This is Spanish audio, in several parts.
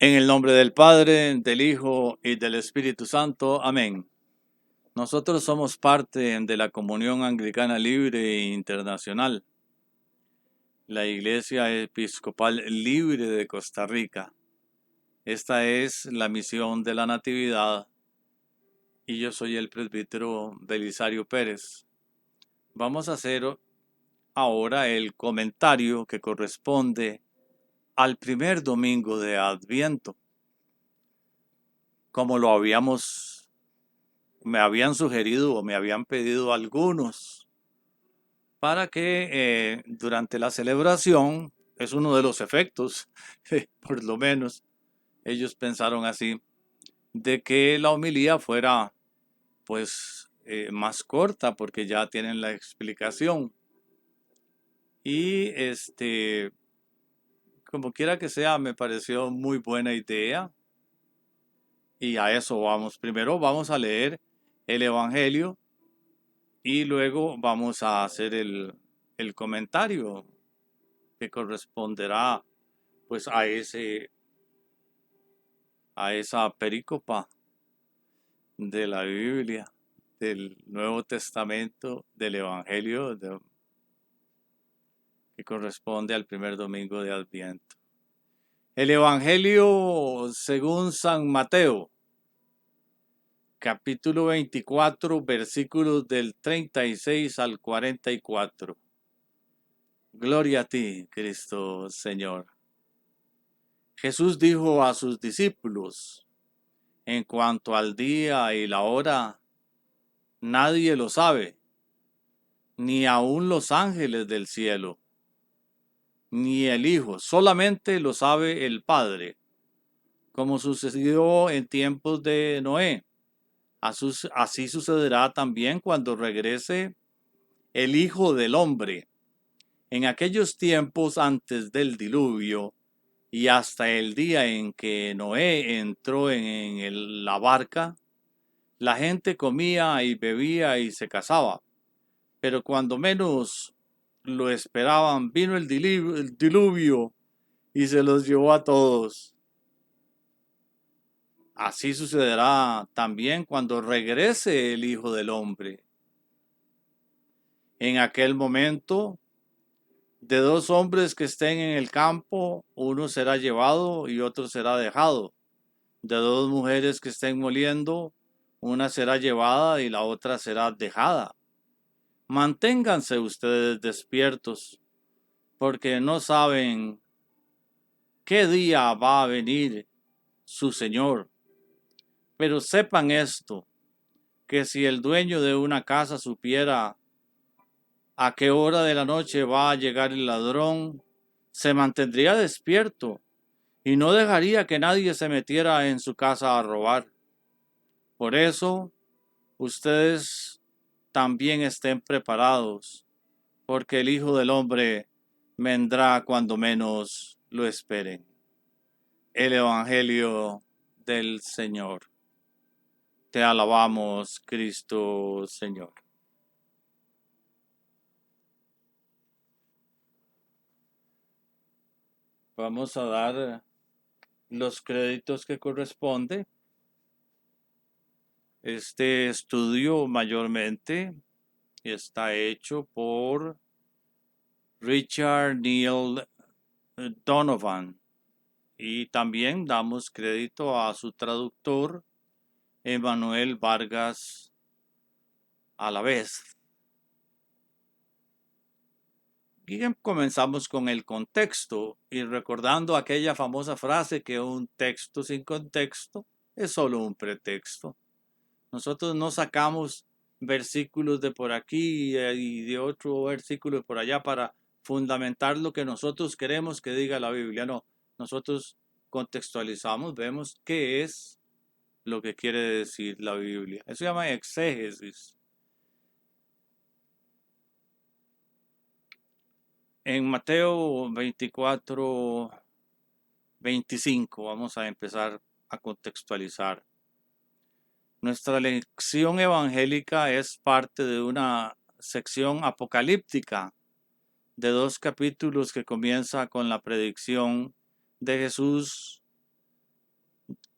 En el nombre del Padre, del Hijo y del Espíritu Santo. Amén. Nosotros somos parte de la Comunión Anglicana Libre e Internacional, la Iglesia Episcopal Libre de Costa Rica. Esta es la misión de la Natividad y yo soy el presbítero Belisario Pérez. Vamos a hacer ahora el comentario que corresponde al primer domingo de Adviento. Como me habían sugerido o me habían pedido algunos, para que durante la celebración, es uno de los efectos, por lo menos ellos pensaron así, de que la homilía fuera pues más corta porque ya tienen la explicación. Y como quiera que sea, me pareció muy buena idea y a eso vamos. Primero vamos a leer el Evangelio y luego vamos a hacer el comentario que corresponderá pues a esa perícopa de la Biblia, del Nuevo Testamento, del Evangelio que corresponde al primer domingo de Adviento. El Evangelio según San Mateo, capítulo 24, versículos del 36 al 44. Gloria a ti, Cristo Señor. Jesús dijo a sus discípulos: en cuanto al día y la hora, nadie lo sabe, ni aun los ángeles del cielo, ni el Hijo, solamente lo sabe el Padre, como sucedió en tiempos de Noé. Así sucederá también cuando regrese el Hijo del Hombre. En aquellos tiempos antes del diluvio y hasta el día en que Noé entró en la barca, la gente comía y bebía y se casaba. Pero cuando menos lo esperaban, vino el diluvio y se los llevó a todos. Así sucederá también cuando regrese el Hijo del Hombre. En aquel momento, de dos hombres que estén en el campo, uno será llevado y otro será dejado. De dos mujeres que estén moliendo, una será llevada y la otra será dejada. Manténganse ustedes despiertos, porque no saben qué día va a venir su Señor. Pero sepan esto, que si el dueño de una casa supiera a qué hora de la noche va a llegar el ladrón, se mantendría despierto y no dejaría que nadie se metiera en su casa a robar. Por eso, ustedes también estén preparados, porque el Hijo del Hombre vendrá cuando menos lo esperen. El Evangelio del Señor. Te alabamos, Cristo Señor. Vamos a dar los créditos que corresponde. Este estudio mayormente está hecho por Richard Neil Donovan y también damos crédito a su traductor Emanuel Vargas a la vez. Y comenzamos con el contexto y recordando aquella famosa frase que un texto sin contexto es solo un pretexto. Nosotros no sacamos versículos de por aquí y de otro versículo de por allá para fundamentar lo que nosotros queremos que diga la Biblia. No, nosotros contextualizamos, vemos qué es lo que quiere decir la Biblia. Eso se llama exégesis. En Mateo 24, 25 vamos a empezar a contextualizar. Nuestra lección evangélica es parte de una sección apocalíptica de 2 capítulos que comienza con la predicción de Jesús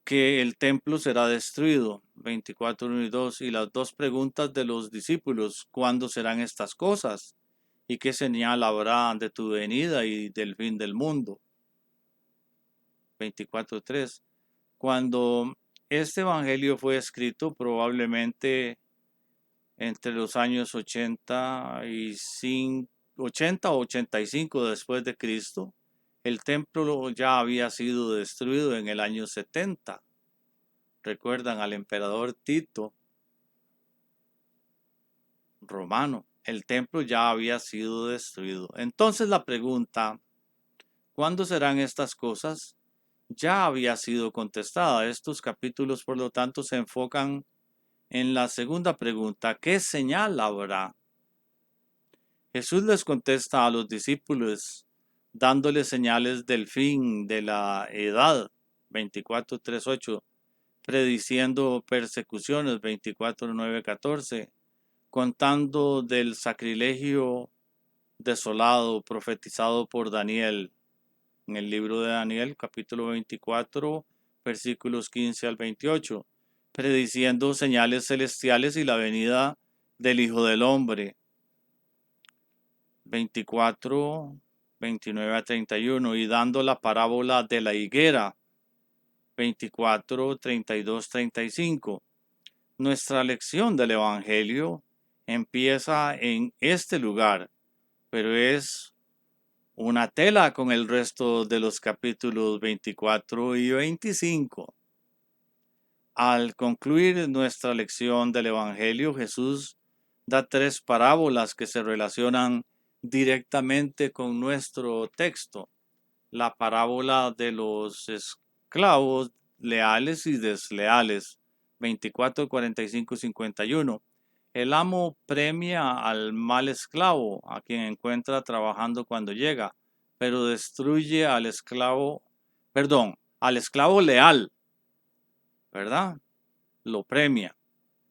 que el templo será destruido, 24, 1 y 2, y las dos preguntas de los discípulos, ¿cuándo serán estas cosas? ¿Y qué señal habrá de tu venida y del fin del mundo? 24, 3. Cuando este evangelio fue escrito, probablemente entre los años 80 o 85 después de Cristo, el templo ya había sido destruido en el año 70. Recuerdan al emperador Tito romano. El templo ya había sido destruido. Entonces la pregunta, ¿cuándo serán estas cosas? Ya había sido contestada. Estos capítulos, por lo tanto, se enfocan en la segunda pregunta, ¿qué señal habrá? Jesús les contesta a los discípulos dándoles señales del fin de la edad, 24, 3, 8, prediciendo persecuciones, 24, 9, 14, contando del sacrilegio desolado profetizado por Daniel en el libro de Daniel, capítulo 24, versículos 15 al 28, prediciendo señales celestiales y la venida del Hijo del Hombre, 24, 29 a 31, y dando la parábola de la higuera, 24, 32, 35. Nuestra lección del Evangelio empieza en este lugar, pero es una tela con el resto de los capítulos 24 y 25. Al concluir nuestra lección del Evangelio, Jesús da tres parábolas que se relacionan directamente con nuestro texto. La parábola de los esclavos leales y desleales, 24, 45 y 51. El amo premia al mal esclavo, a quien encuentra trabajando cuando llega, pero destruye al esclavo leal, ¿verdad? Lo premia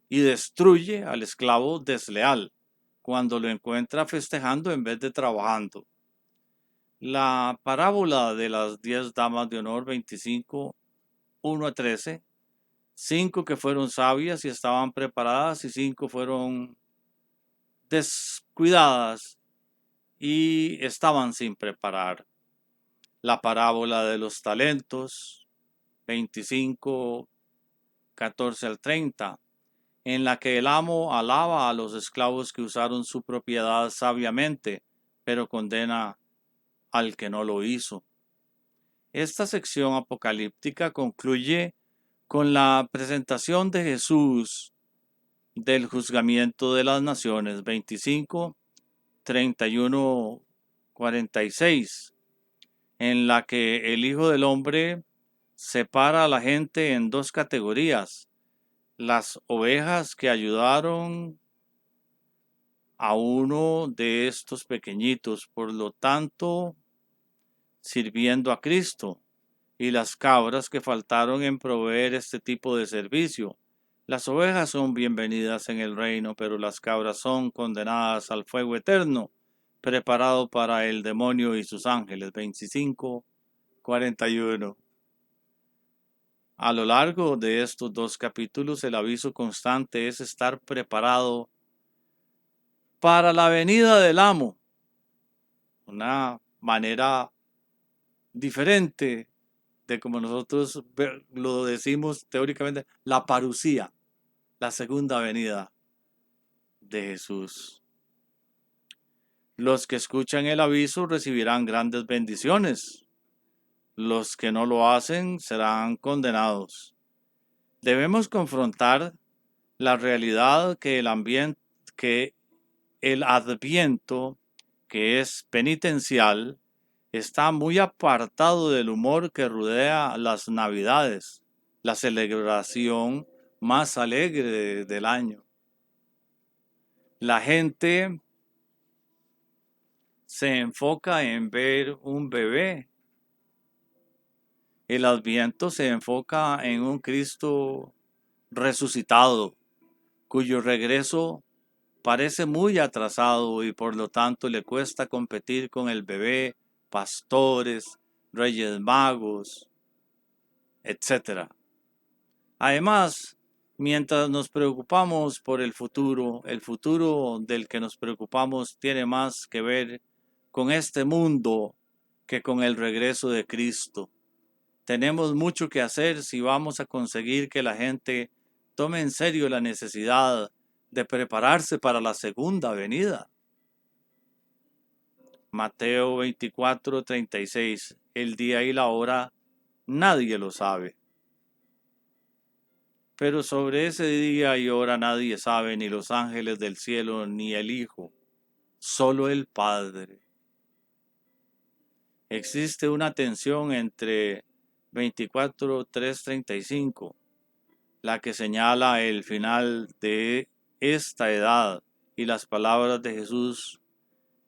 y destruye al esclavo desleal cuando lo encuentra festejando en vez de trabajando. La parábola de las 10 damas de honor, 25, 1 a 13, 5 que fueron sabias y estaban preparadas y 5 fueron descuidadas y estaban sin preparar. La parábola de los talentos, 25, 14 al 30, en la que el amo alaba a los esclavos que usaron su propiedad sabiamente, pero condena al que no lo hizo. Esta sección apocalíptica concluye con la presentación de Jesús del juzgamiento de las naciones, 25, 31, 46, en la que el Hijo del Hombre separa a la gente en dos categorías: las ovejas que ayudaron a uno de estos pequeñitos, por lo tanto, sirviendo a Cristo, y las cabras que faltaron en proveer este tipo de servicio. Las ovejas son bienvenidas en el reino, pero las cabras son condenadas al fuego eterno, preparado para el demonio y sus ángeles. 25, 41. A lo largo de estos dos capítulos, el aviso constante es estar preparado para la venida del amo. Una manera diferente de como nosotros lo decimos teóricamente, la parucía, la segunda venida de Jesús. Los que escuchan el aviso recibirán grandes bendiciones. Los que no lo hacen serán condenados. Debemos confrontar la realidad que el adviento, que es penitencial, está muy apartado del humor que rodea las Navidades, la celebración más alegre del año. La gente se enfoca en ver un bebé. El Adviento se enfoca en un Cristo resucitado, cuyo regreso parece muy atrasado y por lo tanto le cuesta competir con el bebé, pastores, reyes magos, etc. Además, mientras nos preocupamos por el futuro del que nos preocupamos tiene más que ver con este mundo que con el regreso de Cristo. Tenemos mucho que hacer si vamos a conseguir que la gente tome en serio la necesidad de prepararse para la segunda venida. Mateo 24:36. El día y la hora nadie lo sabe. Pero sobre ese día y hora nadie sabe, ni los ángeles del cielo, ni el Hijo, solo el Padre. Existe una tensión entre 24:3:35, la que señala el final de esta edad, y las palabras de Jesús,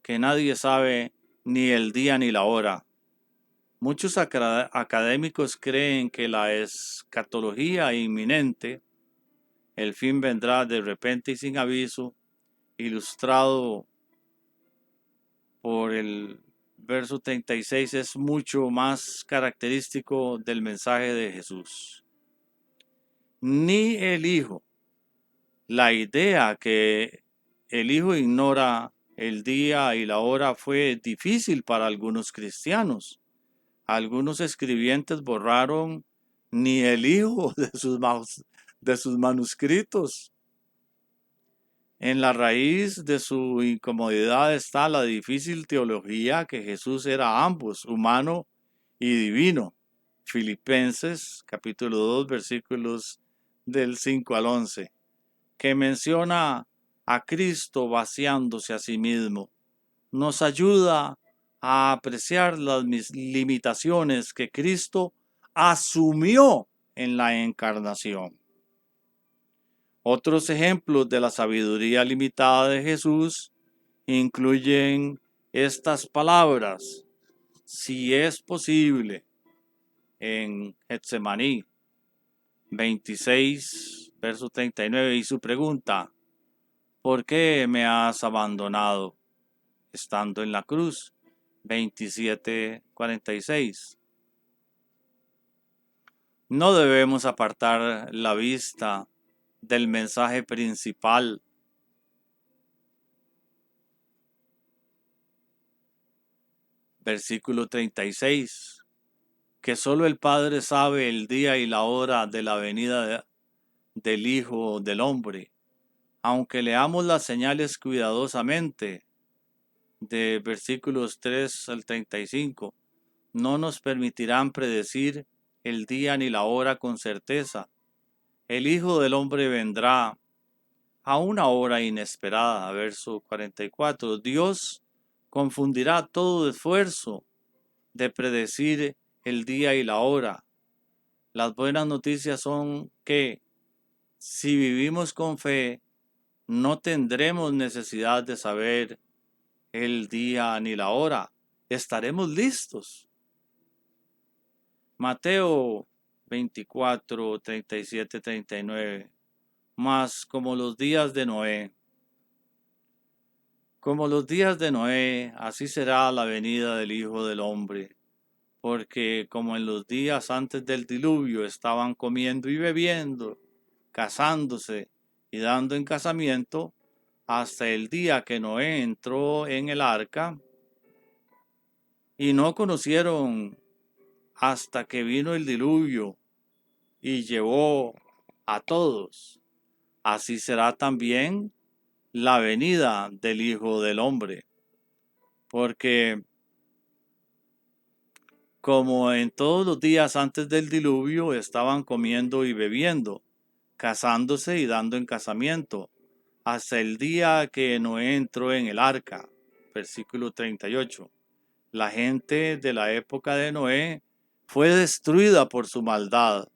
que nadie sabe ni el día ni la hora. Muchos académicos creen que la escatología inminente, el fin vendrá de repente y sin aviso, ilustrado por el verso 36, es mucho más característico del mensaje de Jesús. Ni el Hijo. La idea que el Hijo ignora el día y la hora fue difícil para algunos cristianos. Algunos escribientes borraron ni el Hijo de sus manuscritos. En la raíz de su incomodidad está la difícil teología que Jesús era ambos, humano y divino. Filipenses capítulo 2 versículos del 5 al 11, que menciona a Cristo vaciándose a sí mismo. Nos ayuda a apreciar las limitaciones que Cristo asumió en la encarnación. Otros ejemplos de la sabiduría limitada de Jesús incluyen estas palabras: si es posible, en Getsemaní 26, verso 39, y su pregunta: ¿por qué me has abandonado? Estando en la cruz 27:46. No debemos apartar la vista del mensaje principal. Versículo 36, que solo el Padre sabe el día y la hora de la venida del Hijo del Hombre. Aunque leamos las señales cuidadosamente, de versículos 3 al 35, no nos permitirán predecir el día ni la hora con certeza. El Hijo del Hombre vendrá a una hora inesperada. Verso 44. Dios confundirá todo esfuerzo de predecir el día y la hora. Las buenas noticias son que si vivimos con fe, no tendremos necesidad de saber el día ni la hora. Estaremos listos. Mateo 24, 37, 39. Mas como los días de Noé. Como los días de Noé, así será la venida del Hijo del Hombre. Porque como en los días antes del diluvio estaban comiendo y bebiendo, casándose y dando en casamiento, hasta el día que Noé entró en el arca, y no conocieron hasta que vino el diluvio y llevó a todos. Así será también la venida del Hijo del Hombre. Porque como en todos los días antes del diluvio estaban comiendo y bebiendo, casándose y dando en casamiento, hasta el día que Noé entró en el arca. Versículo 38. La gente de la época de Noé fue destruida por su maldad.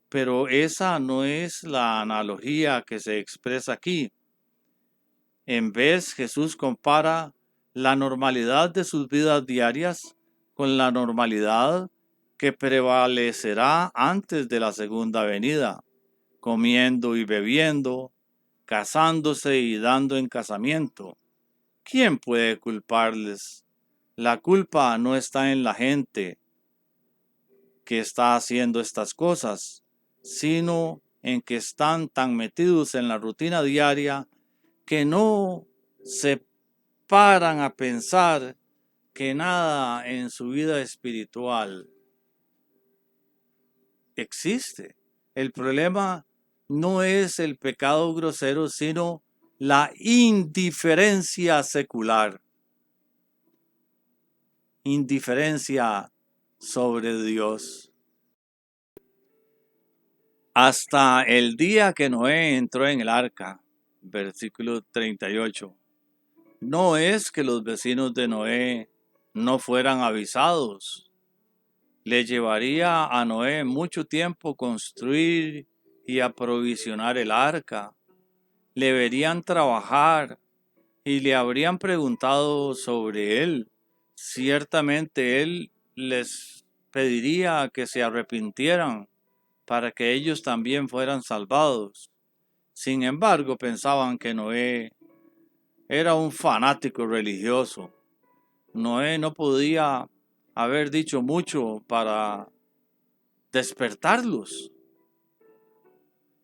Pero esa no es la analogía que se expresa aquí. En vez, Jesús compara la normalidad de sus vidas diarias con la normalidad que prevalecerá antes de la segunda venida, comiendo y bebiendo, casándose y dando en casamiento. ¿Quién puede culparles? La culpa no está en la gente que está haciendo estas cosas, sino en que están tan metidos en la rutina diaria que no se paran a pensar que nada en su vida espiritual existe. El problema no es el pecado grosero, sino la indiferencia secular, indiferencia sobre Dios. Hasta el día que Noé entró en el arca, versículo 38. No es que los vecinos de Noé no fueran avisados. Le llevaría a Noé mucho tiempo construir y aprovisionar el arca. Le verían trabajar y le habrían preguntado sobre él. Ciertamente él les pediría que se arrepintieran para que ellos también fueran salvados. Sin embargo, pensaban que Noé era un fanático religioso. Noé no podía haber dicho mucho para despertarlos.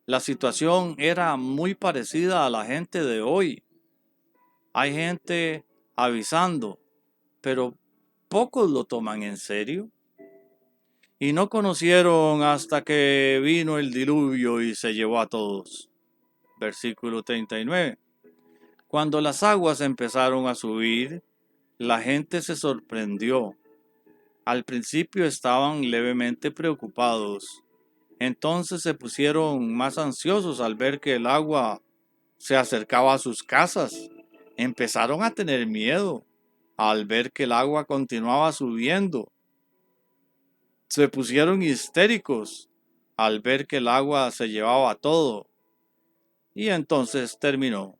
La situación era muy parecida a la gente de hoy. Hay gente avisando, pero pocos lo toman en serio. Y no conocieron hasta que vino el diluvio y se llevó a todos. Versículo 39. Cuando las aguas empezaron a subir, la gente se sorprendió. Al principio estaban levemente preocupados. Entonces se pusieron más ansiosos al ver que el agua se acercaba a sus casas. Empezaron a tener miedo al ver que el agua continuaba subiendo. Se pusieron histéricos al ver que el agua se llevaba todo. Y entonces terminó.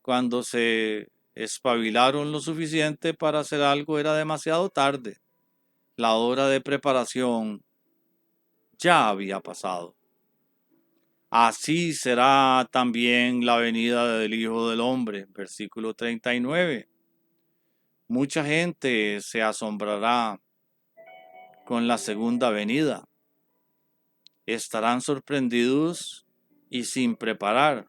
Cuando se espabilaron lo suficiente para hacer algo, era demasiado tarde. La hora de preparación ya había pasado. Así será también la venida del Hijo del Hombre. Versículo 39. Mucha gente se asombrará con la segunda venida. Estarán sorprendidos y sin preparar.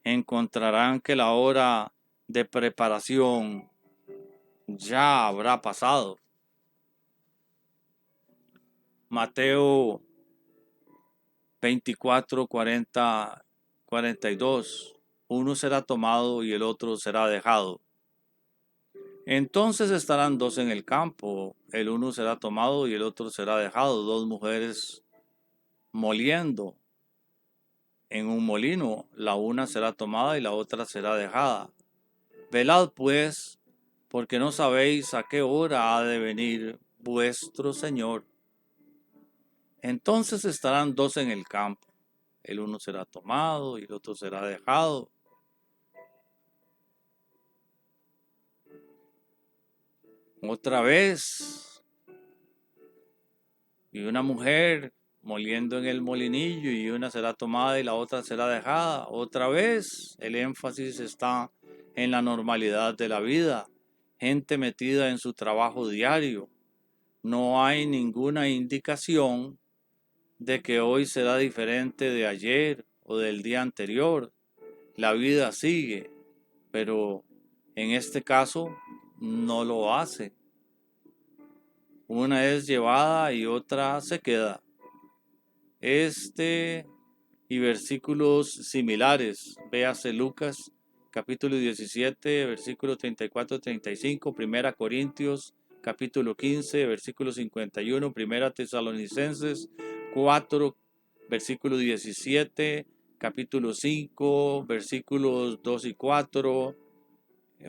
Encontrarán que la hora de preparación ya habrá pasado. Mateo 24, 40, 42. Uno será tomado y el otro será dejado. Entonces estarán dos en el campo, el uno será tomado y el otro será dejado. Dos mujeres moliendo en un molino, la una será tomada y la otra será dejada. Velad pues, porque no sabéis a qué hora ha de venir vuestro Señor. Entonces estarán dos en el campo, el uno será tomado y el otro será dejado. Otra vez, y una mujer moliendo en el molinillo, y una será tomada y la otra será dejada. Otra vez, el énfasis está en la normalidad de la vida, gente metida en su trabajo diario. No hay ninguna indicación de que hoy será diferente de ayer o del día anterior. La vida sigue, pero en este caso no lo hace. Una es llevada y otra se queda. Y versículos similares. Véase Lucas capítulo 17, versículos 34-35, Primera Corintios capítulo 15, versículo 51, Primera Tesalonicenses 4, versículo 17, capítulo 5, versículos 2 y 4,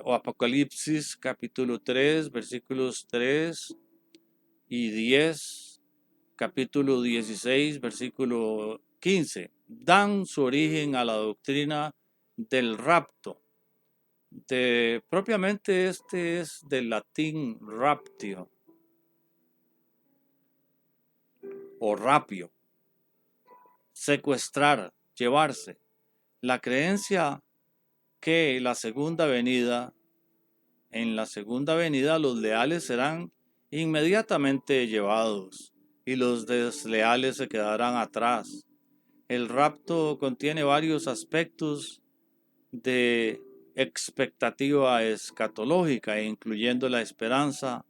o Apocalipsis capítulo 3, versículos 3 y 10, capítulo 16, versículo 15, dan su origen a la doctrina del rapto. Propiamente este es del latín raptio o rapio, secuestrar, llevarse. La creencia que en la segunda venida los leales serán inmediatamente llevados. y los desleales se quedarán atrás. El rapto contiene varios aspectos de expectativa escatológica, incluyendo la esperanza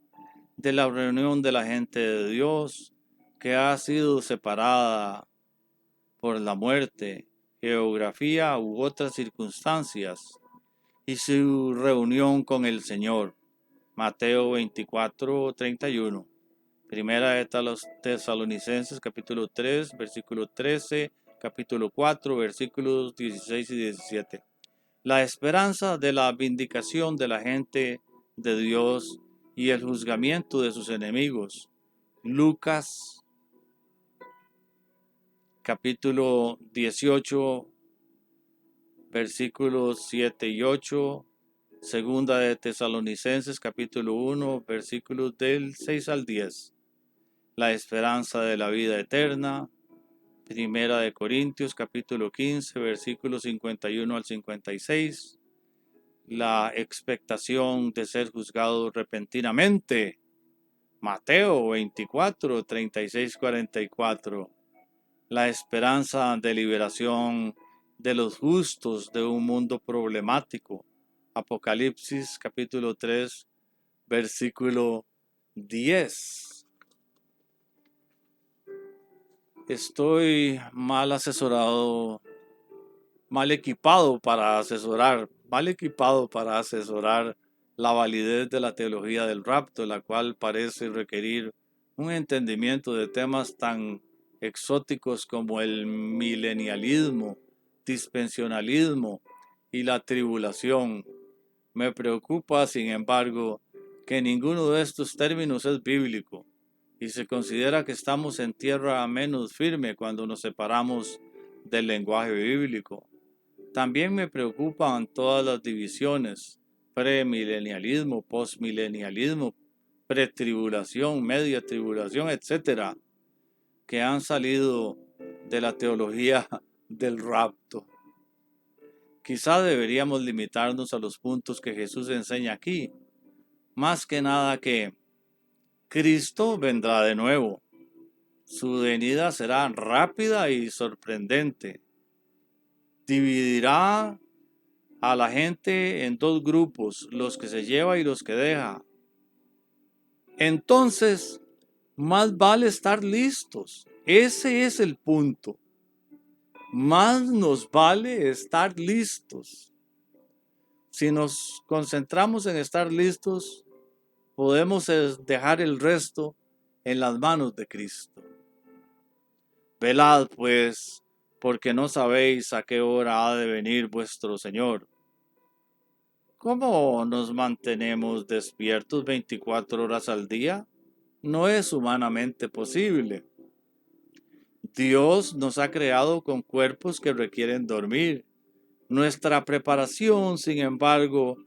de la reunión de la gente de Dios que ha sido separada por la muerte, geografía u otras circunstancias, y su reunión con el Señor. Mateo 24:31. Primera de los Tesalonicenses capítulo 3, versículo 13, capítulo 4, versículos 16 y 17. La esperanza de la vindicación de la gente de Dios y el juzgamiento de sus enemigos. Lucas capítulo 18, versículos 7 y 8. Segunda de Tesalonicenses capítulo 1, versículos del 6 al 10. La esperanza de la vida eterna. Primera de Corintios capítulo 15, versículos 51 al 56. La expectación de ser juzgado repentinamente. Mateo 24, 36, 44. La esperanza de liberación de los justos de un mundo problemático. Apocalipsis capítulo 3, versículo 10. Estoy mal asesorado, mal equipado para asesorar la validez de la teología del rapto, la cual parece requerir un entendimiento de temas tan exóticos como el milenialismo, dispensionalismo y la tribulación. Me preocupa, sin embargo, que ninguno de estos términos es bíblico y se considera que estamos en tierra menos firme cuando nos separamos del lenguaje bíblico. También me preocupan todas las divisiones, premilenialismo, postmilenialismo, pretribulación, media tribulación, etcétera, que han salido de la teología del rapto. Quizá deberíamos limitarnos a los puntos que Jesús enseña aquí, más que nada que Cristo vendrá de nuevo. Su venida será rápida y sorprendente. Dividirá a la gente en dos grupos, los que se lleva y los que deja. Entonces, más vale estar listos. Ese es el punto. Más nos vale estar listos. Si nos concentramos en estar listos, podemos dejar el resto en las manos de Cristo. Velad, pues, porque no sabéis a qué hora ha de venir vuestro Señor. ¿Cómo nos mantenemos despiertos 24 horas al día? No es humanamente posible. Dios nos ha creado con cuerpos que requieren dormir. Nuestra preparación, sin embargo,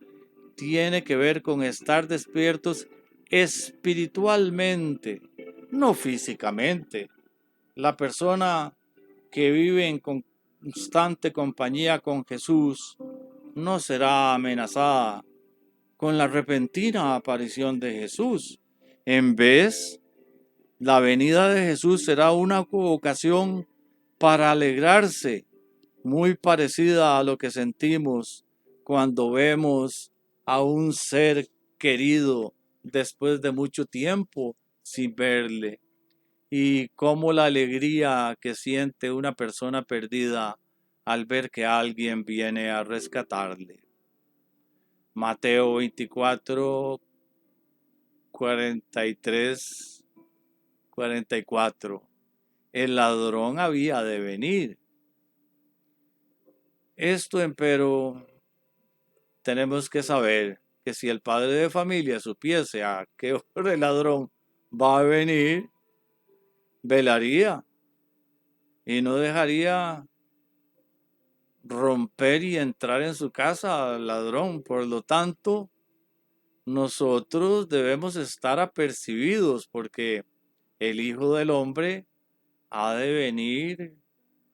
tiene que ver con estar despiertos espiritualmente, no físicamente. La persona que vive en constante compañía con Jesús no será amenazada con la repentina aparición de Jesús. En vez, la venida de Jesús será una ocasión para alegrarse, muy parecida a lo que sentimos cuando vemos a un ser querido después de mucho tiempo sin verle, y cómo la alegría que siente una persona perdida al ver que alguien viene a rescatarle. Mateo 24, 43, 44. El ladrón había de venir. Esto, empero, tenemos que saber que si el padre de familia supiese a qué hora el ladrón va a venir, velaría y no dejaría romper y entrar en su casa al ladrón. Por lo tanto, nosotros debemos estar apercibidos porque el Hijo del Hombre ha de venir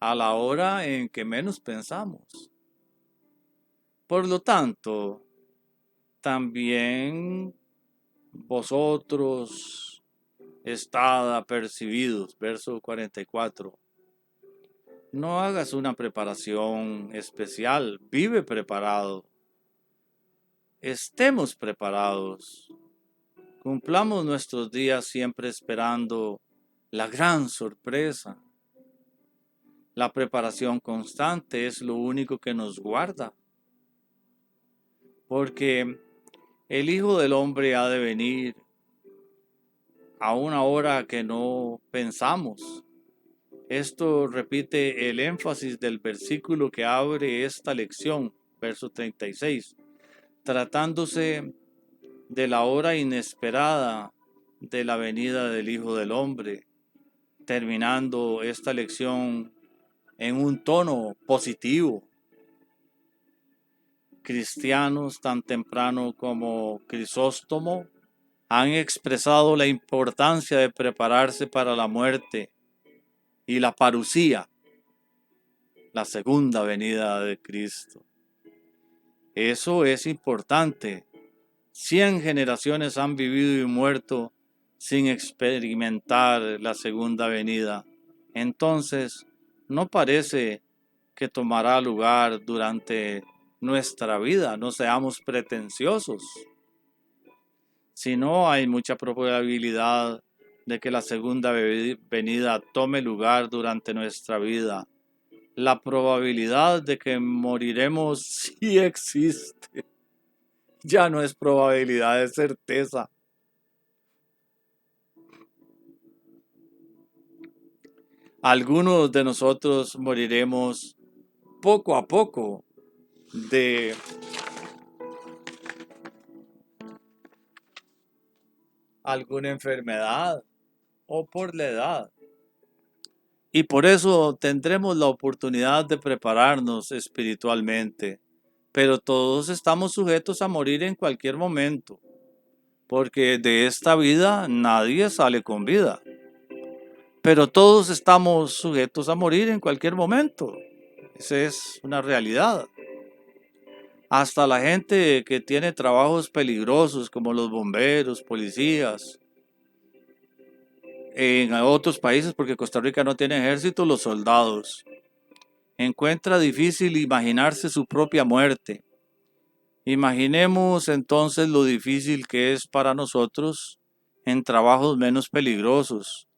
a la hora en que menos pensamos. Por lo tanto, también vosotros Estad apercibidos, verso 44. No hagas una preparación especial, vive preparado. Estemos preparados. Cumplamos nuestros días siempre esperando la gran sorpresa. La preparación constante es lo único que nos guarda. Porque el Hijo del Hombre ha de venir a una hora que no pensamos. Esto repite el énfasis del versículo que abre esta lección, verso 36, tratándose de la hora inesperada de la venida del Hijo del Hombre, terminando esta lección en un tono positivo. Cristianos tan temprano como Crisóstomo han expresado la importancia de prepararse para la muerte y la parusía, la segunda venida de Cristo. Eso es importante. 100 generaciones han vivido y muerto sin experimentar la segunda venida. Entonces, no parece que tomará lugar durante nuestra vida. No seamos pretenciosos. Si no, hay mucha probabilidad de que la segunda venida tome lugar durante nuestra vida. La probabilidad de que moriremos sí existe. Ya no es probabilidad, es certeza. Algunos de nosotros moriremos poco a poco de alguna enfermedad o por la edad. Y por eso tendremos la oportunidad de prepararnos espiritualmente. Pero todos estamos sujetos a morir en cualquier momento, porque de esta vida nadie sale con vida. Pero todos estamos sujetos a morir en cualquier momento. Esa es una realidad. Hasta la gente que tiene trabajos peligrosos como los bomberos, policías, en otros países, porque Costa Rica no tiene ejército, los soldados, encuentra difícil imaginarse su propia muerte. Imaginemos entonces lo difícil que es para nosotros en trabajos menos peligrosos,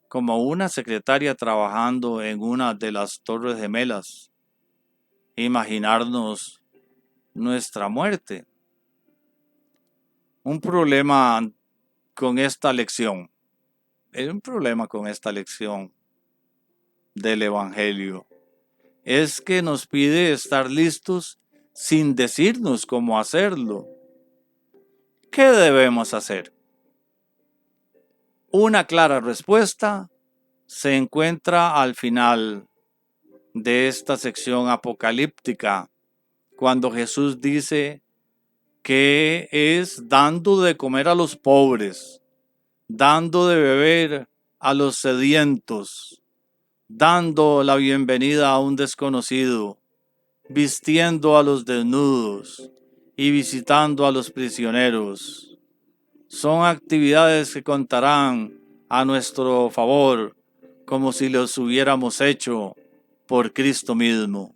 como una secretaria trabajando en una de las Torres Gemelas. Imaginarnos nuestra muerte. Un problema con esta lección. Un problema con esta lección del Evangelio es que nos pide estar listos sin decirnos cómo hacerlo. ¿Qué debemos hacer? Una clara respuesta se encuentra al final de esta sección apocalíptica, cuando Jesús dice que es dando de comer a los pobres, dando de beber a los sedientos, dando la bienvenida a un desconocido, vistiendo a los desnudos y visitando a los prisioneros. Son actividades que contarán a nuestro favor como si los hubiéramos hecho por Cristo mismo.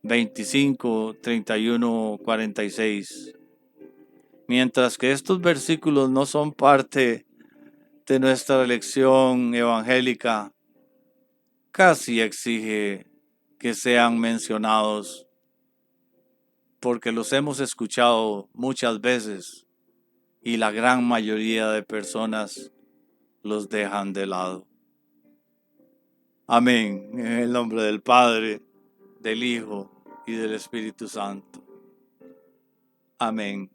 25, 31, 46. Mientras que estos versículos no son parte de nuestra lección evangélica, casi exige que sean mencionados porque los hemos escuchado muchas veces y la gran mayoría de personas los dejan de lado. Amén. En el nombre del Padre, del Hijo y del Espíritu Santo. Amén.